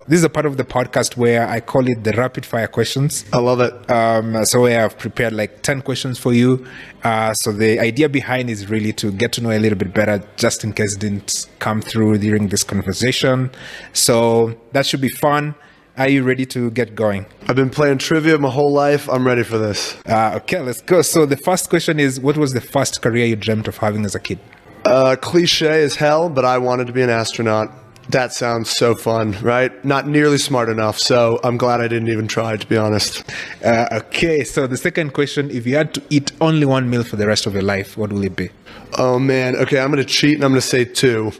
This is a part of the podcast where I call it the rapid fire questions. I love it. So I have prepared like 10 questions for you. So the idea behind is really to get to know a little bit better, just in case it didn't come through during this conversation. So that should be fun. Are you ready to get going? I've been playing trivia my whole life. I'm ready for this. Okay, let's go. So the first question is, what was the first career you dreamt of having as a kid? Cliche as hell, but I wanted to be an astronaut. That sounds so fun, right? Not nearly smart enough, so I'm glad I didn't even try, to be honest. Okay, so the second question, if you had to eat only one meal for the rest of your life, what will it be? Oh, man. Okay, I'm going to cheat, and I'm going to say 2.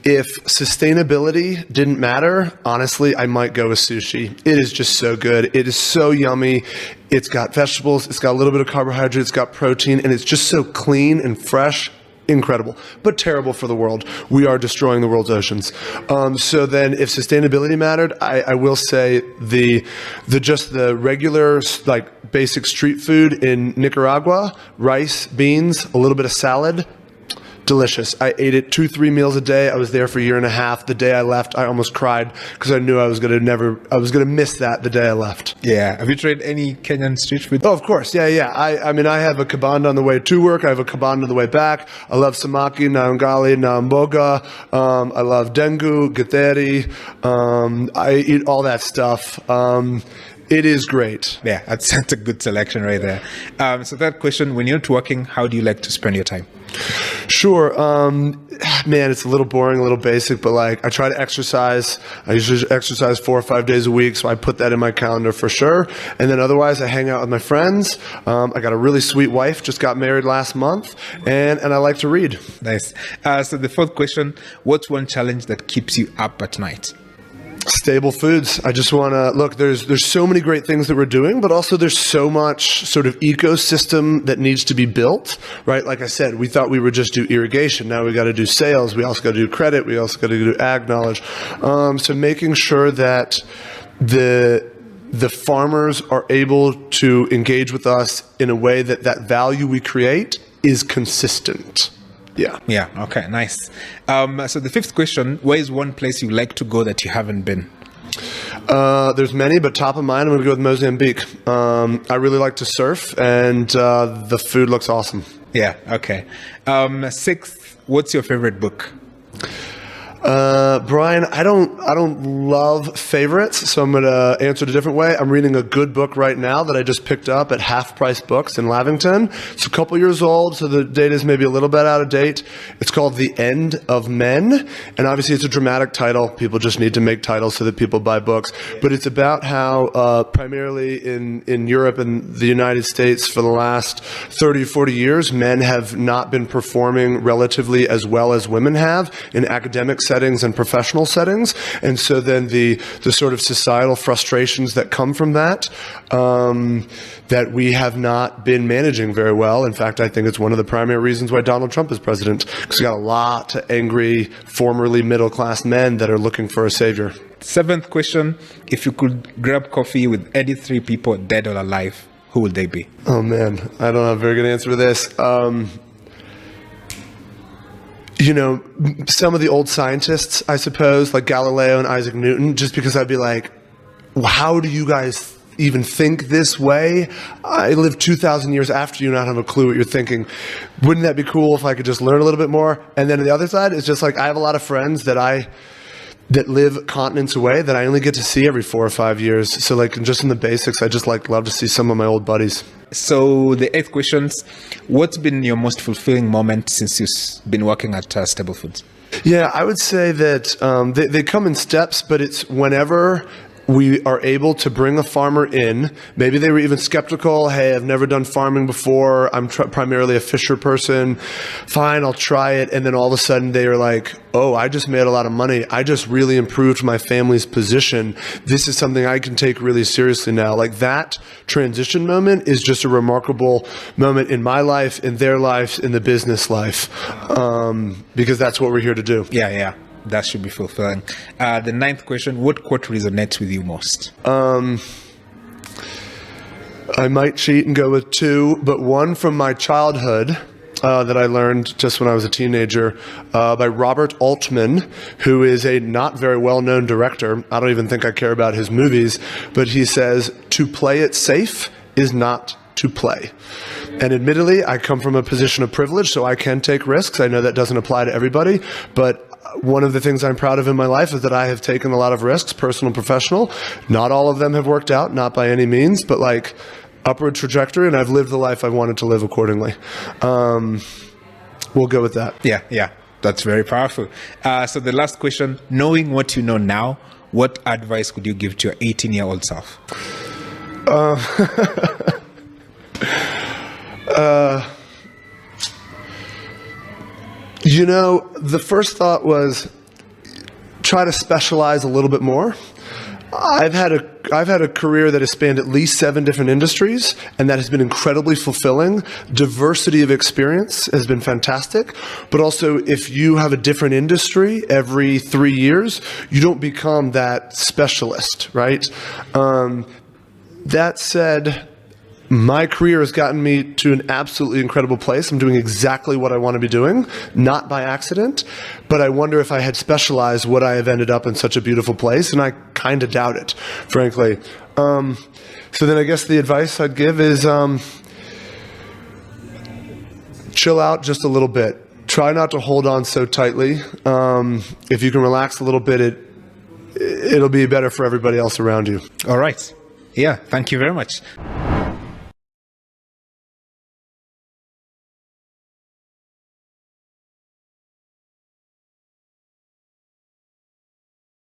If sustainability didn't matter, honestly, I might go with sushi. It is just so good. It is so yummy. It's got vegetables. It's got a little bit of carbohydrate. It's got protein, and it's just so clean and fresh. Incredible, but terrible for the world. We are destroying the world's oceans. So then if sustainability mattered, I will say the regular, like, basic street food in Nicaragua, rice, beans, a little bit of salad, delicious. I ate it 2-3 meals a day. I was there for a year and a half. The day I left, I almost cried because I knew I was gonna miss that the day I left. Yeah. Have you tried any Kenyan street food? Oh, of course. Yeah. I mean, I have a kabanda on the way to work. I have a kabanda on the way back. I love samaki, naangali, naamboga. I love dengu, githeri. I eat all that stuff. It is great. Yeah, that's a good selection right there. So that question, when you're not working, how do you like to spend your time? Sure. Man, it's a little boring, a little basic, but like I try to exercise. I usually exercise 4 or 5 days a week, so I put that in my calendar for sure. And then otherwise, I hang out with my friends. I got a really sweet wife, just got married last month, and I like to read. Nice. So the fourth question, what's one challenge that keeps you up at night? Stable foods. I just want to look, there's so many great things that we're doing, but also there's so much sort of ecosystem that needs to be built, right? Like I said, we thought we would just do irrigation. Now we got to do sales. We also got to do credit. We also got to do ag knowledge. So making sure that the farmers are able to engage with us in a way that value we create is consistent. Yeah. Okay. Nice. So the fifth question: where is one place you like to go that you haven't been? There's many, but top of mind, I'm going to go with Mozambique. I really like to surf, and the food looks awesome. Yeah. Okay. Sixth: what's your favorite book? Brian, I don't love favorites, so I'm going to answer it a different way. I'm reading a good book right now that I just picked up at Half Price Books in Lavington. It's a couple years old, so the date is maybe a little bit out of date. It's called The End of Men, and obviously it's a dramatic title. People just need to make titles so that people buy books. But it's about how, primarily in Europe and the United States for the last 30 or 40 years, men have not been performing relatively as well as women have in academic settings and professional settings, and so then the sort of societal frustrations that come from that that we have not been managing very well. In fact, I think it's one of the primary reasons why Donald Trump is president, because we got a lot of angry, formerly middle-class men that are looking for a savior. Seventh question: if you could grab coffee with any 3 people, dead or alive, who would they be? Oh man, I don't have a very good answer for this. You know, some of the old scientists, I suppose, like Galileo and Isaac Newton, just because I'd be like, how do you guys even think this way? I lived 2,000 years after you, not have a clue what you're thinking. Wouldn't that be cool if I could just learn a little bit more? And then on the other side, it's just like I have a lot of friends that live continents away that I only get to see every 4 or 5 years. So like just in the basics, I just love to see some of my old buddies. So the 8th questions: what's been your most fulfilling moment since you've been working at Stable Foods? Yeah, I would say that they come in steps, but it's whenever we are able to bring a farmer in. Maybe they were even skeptical. Hey, I've never done farming before. I'm primarily a fisher person. Fine, I'll try it. And then all of a sudden they are like, oh, I just made a lot of money. I just really improved my family's position. This is something I can take really seriously now. Like that transition moment is just a remarkable moment in my life, in their lives, in the business life, because that's what we're here to do. Yeah. That should be fulfilling. The 9th question: what quote resonates with you most? I might cheat and go with 2, but one from my childhood that I learned just when I was a teenager by Robert Altman, who is a not very well-known director. I don't even think I care about his movies, but he says, to play it safe is not to play. And admittedly, I come from a position of privilege, so I can take risks. I know that doesn't apply to everybody, but one of the things I'm proud of in my life is that I have taken a lot of risks, personal and professional. Not all of them have worked out, not by any means, but like upward trajectory, and I've lived the life I wanted to live accordingly. We'll go with that. Yeah, that's very powerful. So the last question, knowing what you know now, what advice would you give to your 18-year-old self? The first thought was try to specialize a little bit more. I've had a career that has spanned at least 7 different industries, and that has been incredibly fulfilling. Diversity of experience has been fantastic, but also if you have a different industry every 3 years, you don't become that specialist, right? That said, my career has gotten me to an absolutely incredible place. I'm doing exactly what I want to be doing, not by accident, but I wonder if I had specialized, would I have ended up in such a beautiful place? And I kind of doubt it, frankly. So then I guess the advice I'd give is chill out just a little bit. Try not to hold on so tightly. If you can relax a little bit, it'll be better for everybody else around you. All right. Yeah, thank you very much.